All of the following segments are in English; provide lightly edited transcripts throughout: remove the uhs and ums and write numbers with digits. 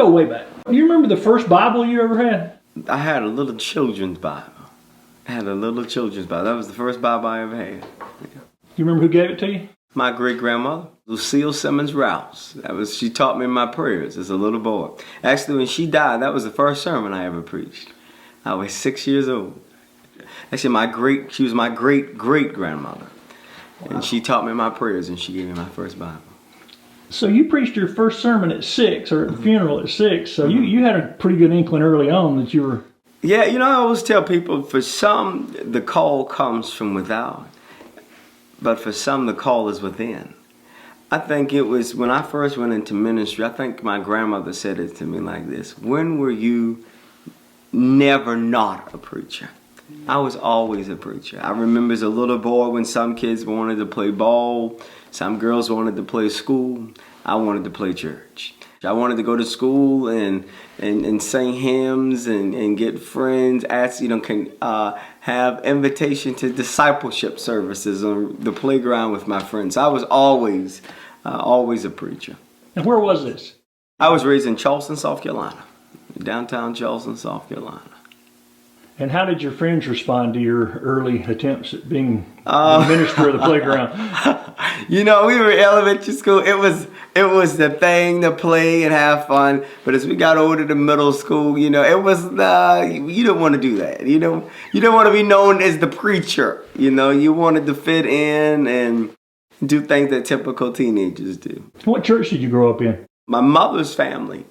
go way back. Do you remember the first Bible you ever had? I had a little children's Bible. That was the first Bible I ever had. Yeah. You remember who gave it to you? My great-grandmother, Lucille Simmons Rouse. She taught me my prayers as a little boy. Actually, when she died, that was the first sermon I ever preached. I was 6 years old. Actually, she was my great-great-grandmother. Wow. And she taught me my prayers, and she gave me my first Bible. So you preached your first sermon at 6, or at the funeral at 6. So you had a pretty good inkling early on that you were... Yeah, I always tell people, for some, the call comes from without. But for some, the call is within. I think it was when I first went into ministry, I think my grandmother said it to me like this: when were you never not a preacher? I was always a preacher. I remember as a little boy when some kids wanted to play ball, some girls wanted to play school, I wanted to play church. I wanted to go to school and sing hymns and get friends, have invitation to discipleship services on the playground with my friends. I was always a preacher. And where was this? I was raised in Charleston, South Carolina, downtown Charleston, South Carolina. And how did your friends respond to your early attempts at being the minister of the playground? We were in elementary school. It was the thing to play and have fun. But as we got older to middle school, it was you don't want to do that. You don't want to be known as the preacher. You wanted to fit in and do things that typical teenagers do. What church did you grow up in? My mother's family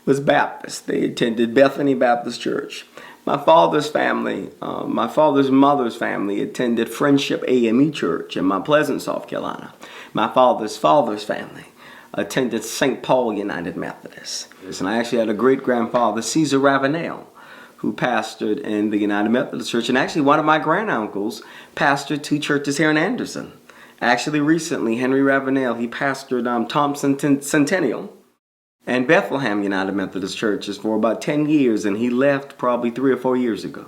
was Baptist. They attended Bethany Baptist Church. My father's family, my father's mother's family attended Friendship AME Church in Mount Pleasant, South Carolina. My father's family attended St. Paul United Methodist. And I actually had a great-grandfather, Caesar Ravenel, who pastored in the United Methodist Church. And actually one of my granduncles pastored 2 churches here in Anderson. Actually recently, Henry Ravenel, he pastored Thompson Centennial and Bethlehem United Methodist Churches for about 10 years, and he left probably 3 or 4 years ago.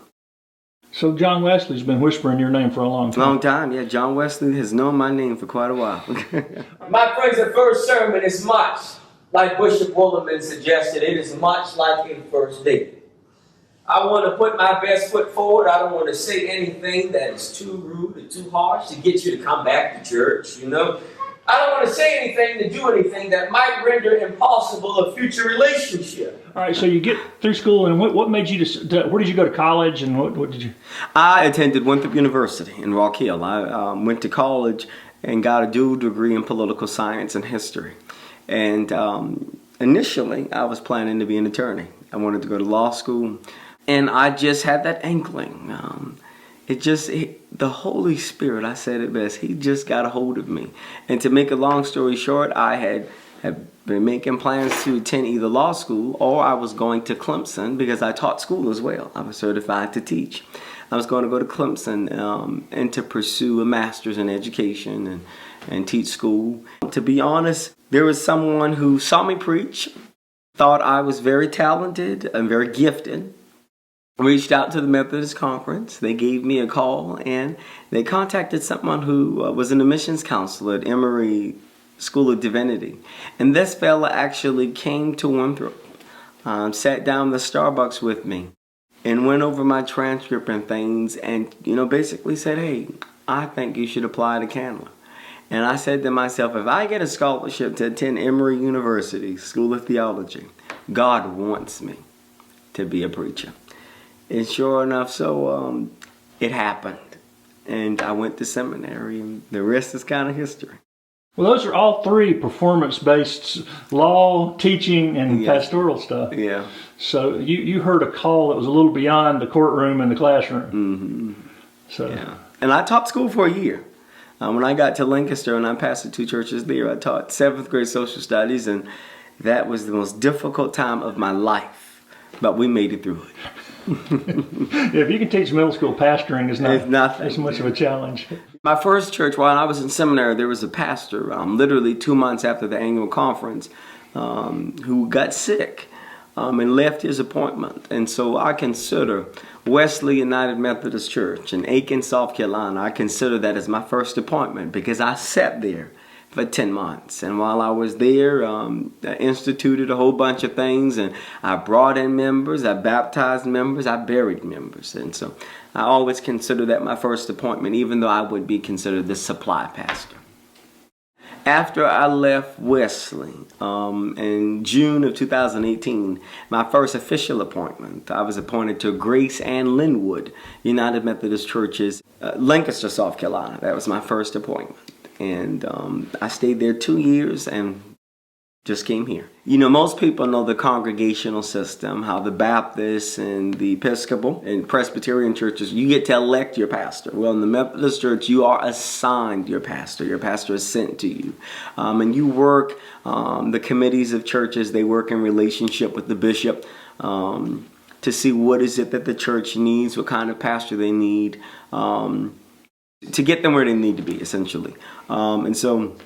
So John Wesley's been whispering your name for a long time. Long time, yeah. John Wesley has known my name for quite a while. My friends, the first sermon is much like Bishop Willerman suggested. It is much like a first date. I want to put my best foot forward. I don't want to say anything that is too rude or too harsh to get you to come back to church, I don't want to say anything to do anything that might render impossible a future relationship. All right, so you get through school, and what made you where did you go to college, and what did you? I attended Winthrop University in Rock Hill. I went to college and got a dual degree in political science and history. And initially, I was planning to be an attorney. I wanted to go to law school, and I just had that inkling. The Holy Spirit, I said it best, He just got a hold of me. And to make a long story short, I had been making plans to attend either law school or I was going to Clemson because I taught school as well. I was certified to teach. I was going to go to Clemson and to pursue a master's in education and teach school. To be honest, there was someone who saw me preach, thought I was very talented and very gifted. Reached out to the Methodist Conference. They gave me a call and they contacted someone who was an admissions counselor at Emory School of Divinity. And this fella actually came to Winthrop, sat down in the Starbucks with me and went over my transcript and things and, basically said, hey, I think you should apply to Candler. And I said to myself, if I get a scholarship to attend Emory University School of Theology, God wants me to be a preacher. And sure enough, so it happened. And I went to seminary, and the rest is kind of history. Well, those are all 3 performance-based law, teaching, and pastoral stuff. Yeah. So you heard a call that was a little beyond the courtroom and the classroom. Mm-hmm. So. Yeah. And I taught school for a year. When I got to Lancaster and I pastored 2 churches there, I taught 7th grade social studies, and that was the most difficult time of my life. But we made it through it. If you can teach middle school, pastoring is not as much of a challenge. My first church, while I was in seminary, there was a pastor, literally 2 months after the annual conference, who got sick and left his appointment. And so I consider Wesley United Methodist Church in Aiken, South Carolina, I consider that as my first appointment because I sat there for 10 months. And while I was there, I instituted a whole bunch of things, and I brought in members, I baptized members, I buried members. And so I always consider that my first appointment, even though I would be considered the supply pastor. After I left Wesley in June of 2018, my first official appointment, I was appointed to Grace and Linwood United Methodist Churches, Lancaster, South Carolina. That was my first appointment. And I stayed there 2 years and just came here. You know, most people know the congregational system, how the Baptists and the Episcopal and Presbyterian churches, you get to elect your pastor. Well, in the Methodist Church, you are assigned your pastor. Your pastor is sent to you. And you work, the committees of churches, they work in relationship with the bishop to see what is it that the church needs, what kind of pastor they need, to get them where they need to be, essentially. And so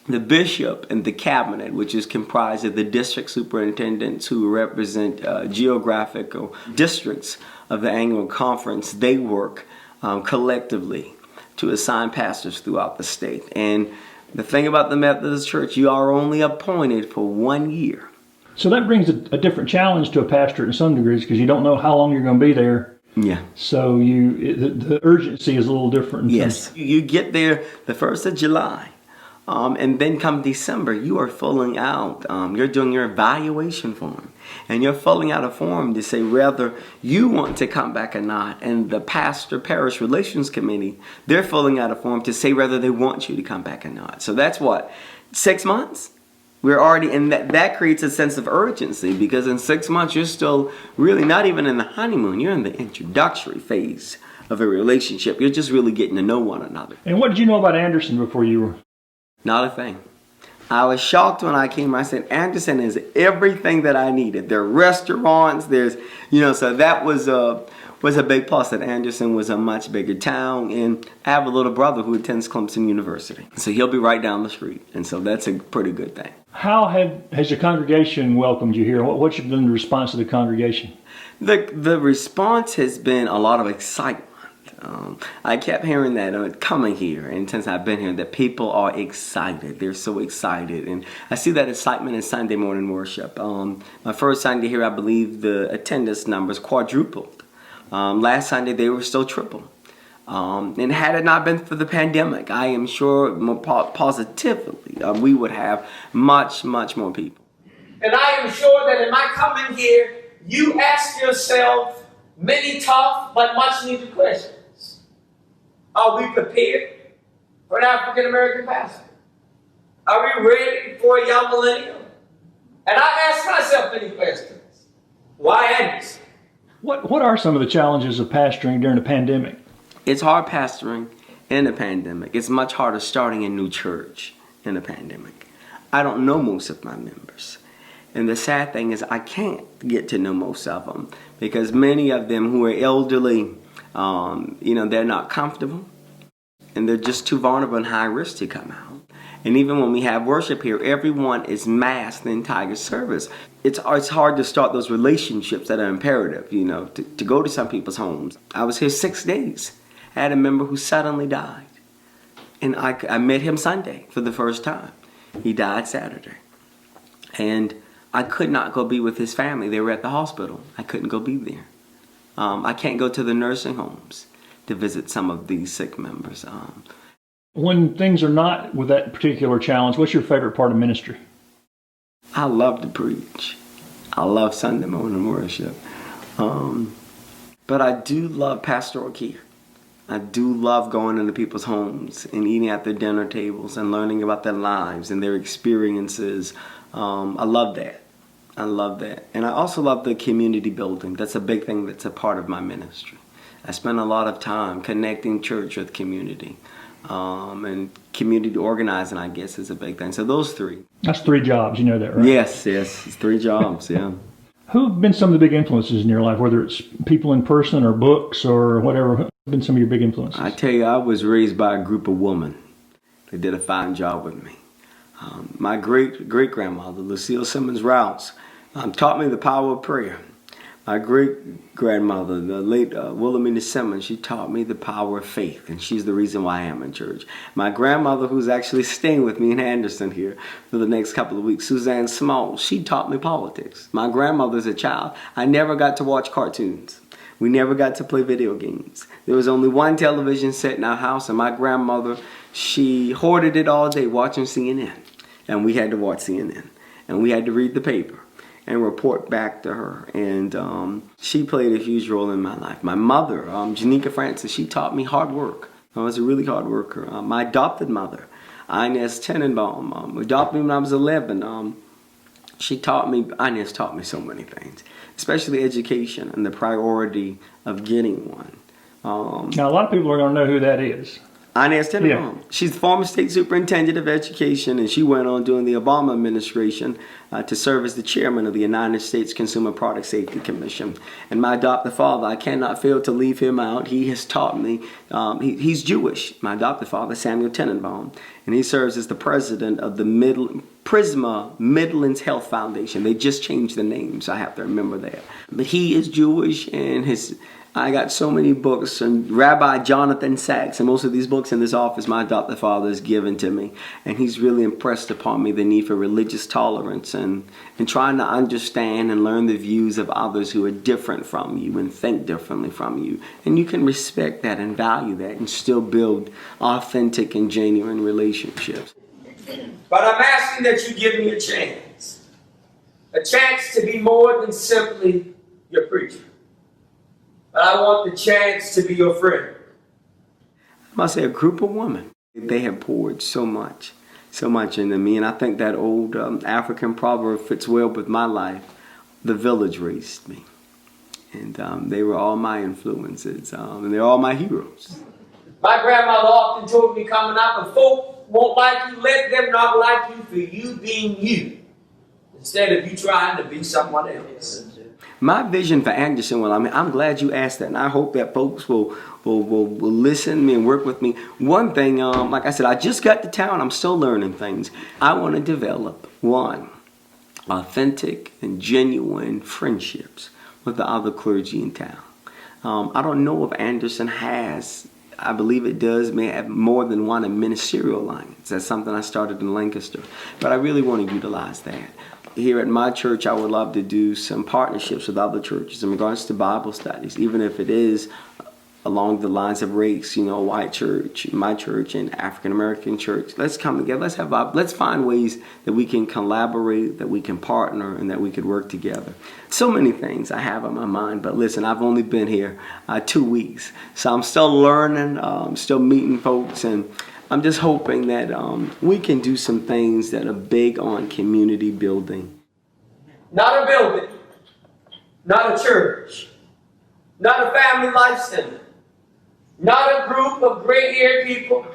the bishop and the cabinet, which is comprised of the district superintendents who represent geographical districts of the annual conference, they work collectively to assign pastors throughout the state. And the thing about the Methodist Church, you are only appointed for 1 year. So that brings a different challenge to a pastor in some degrees, because you don't know how long you're going to be there. Yeah. So the urgency is a little different. Yes. You get there the 1st of July. And then come December, you are filling out, you're doing your evaluation form. And you're filling out a form to say whether you want to come back or not. And the pastor parish relations committee, they're filling out a form to say whether they want you to come back or not. So that's what, 6 months? We're already in that creates a sense of urgency, because in 6 months, you're still really not even in the honeymoon. You're in the introductory phase of a relationship. You're just really getting to know one another. And what did you know about Anderson before you were? Not a thing. I was shocked when I came. I said, Anderson is everything that I needed. There are restaurants, so that was a big plus, that Anderson was a much bigger town. And I have a little brother who attends Clemson University. So he'll be right down the street. And so that's a pretty good thing. How has the congregation welcomed you here? What's been the response of the congregation? The response has been a lot of excitement. I kept hearing that coming here, and since I've been here, that people are excited. They're so excited, and I see that excitement in Sunday morning worship. My first Sunday here, I believe the attendance numbers quadrupled. Last Sunday, they were still triple. And had it not been for the pandemic, I am sure more positively we would have much, much more people. And I am sure that in my coming here, you ask yourself many tough but much needed questions. Are we prepared for an African American pastor? Are we ready for a young millennial? And I ask myself many questions. Why Anderson? What are some of the challenges of pastoring during the pandemic? It's hard pastoring in a pandemic. It's much harder starting a new church in a pandemic. I don't know most of my members. And the sad thing is I can't get to know most of them, because many of them who are elderly, they're not comfortable, and they're just too vulnerable and high risk to come out. And even when we have worship here, everyone is masked the entire service. It's hard to start those relationships that are imperative, to go to some people's homes. I was here 6 days. I had a member who suddenly died. And I met him Sunday for the first time. He died Saturday. And I could not go be with his family. They were at the hospital. I couldn't go be there. I can't go to the nursing homes to visit some of these sick members. When things are not with that particular challenge, what's your favorite part of ministry? I love to preach. I love Sunday morning worship. But I do love pastoral care. I do love going into people's homes and eating at their dinner tables and learning about their lives and their experiences. I love that. And I also love the community building. That's a big thing that's a part of my ministry. I spend a lot of time connecting church with community. And community organizing, I guess, is a big thing. So those three. That's 3 jobs, you know that, right? Yes, it's 3 jobs, yeah. Who have been some of the big influences in your life, whether it's people in person or books or whatever? Who have been some of your big influences? I tell you, I was raised by a group of women that did a fine job with me. My great-grandmother, Lucille Simmons Rouse, taught me the power of prayer. My great-grandmother, the late Wilhelmina Simmons, she taught me the power of faith, and she's the reason why I am in church. My grandmother, who's actually staying with me in Anderson here for the next couple of weeks, Suzanne Small, she taught me politics. My grandmother, as a child, I never got to watch cartoons. We never got to play video games. There was only one television set in our house, and my grandmother, she hoarded it all day watching CNN. And we had to watch CNN. And we had to read the paper and report back to her. And she played a huge role in my life. My mother, Janika Francis, she taught me hard work. I was a really hard worker. My adopted mother, Inez Tenenbaum, adopted me when I was 11. Inez taught me so many things, especially education and the priority of getting one. Now, a lot of people are going to know who that is. Inez Tenenbaum. She's the former state superintendent of education, and she went on during the Obama administration to serve as the chairman of the United States Consumer Product Safety Commission. And my adopted father, I cannot fail to leave him out. He has taught me, he's Jewish, my adopted father, Samuel Tenenbaum, and he serves as the president of the Prisma Midlands Health Foundation. They just changed the name, so I have to remember that. But he is Jewish, and I got so many books, and Rabbi Jonathan Sachs, and most of these books in this office my adopted father has given to me. And he's really impressed upon me the need for religious tolerance and trying to understand and learn the views of others who are different from you and think differently from you. And you can respect that and value that and still build authentic and genuine relationships. But I'm asking that you give me a chance to be more than simply your preacher. But I want the chance to be your friend. I must say, a group of women, they have poured so much into me. And I think that old African proverb fits well with my life. The village raised me. And they were all my influences. And they're all my heroes. My grandmother often told me coming up, if folk won't like you, let them not like you for you being you, instead of you trying to be someone else. My vision for Anderson, I'm glad you asked that, and I hope that folks will listen to me and work with me. One thing, like I said, I just got to town. I'm still learning things. I want to develop, one, authentic and genuine friendships with the other clergy in town. I don't know if Anderson has, I believe it does, may have more than one ministerial alliance. That's something I started in Lancaster, but I really want to utilize that. Here at my church, I would love to do some partnerships with other churches in regards to Bible studies, even if it is along the lines of race, white church, my church, and African American church. Let's come together. Let's find ways that we can collaborate, that we can partner, and that we could work together. So many things I have on my mind, but listen, I've only been here 2 weeks, so I'm still learning, still meeting folks, and I'm just hoping that we can do some things that are big on community building. Not a building, not a church, not a family life center, not a group of gray-haired people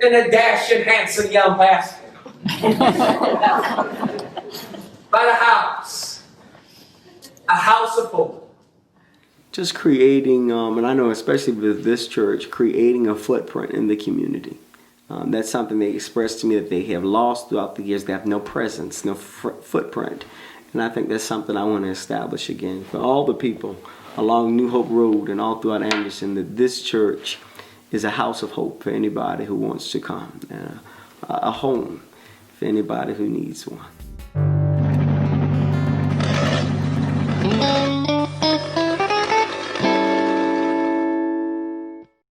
and a dashing, handsome young pastor. But a house of hope. Just creating, and I know especially with this church, creating a footprint in the community. That's something they expressed to me that they have lost throughout the years. They have no presence, no footprint. And I think that's something I want to establish again for all the people along New Hope Road and all throughout Anderson, that this church is a house of hope for anybody who wants to come, and a home for anybody who needs one.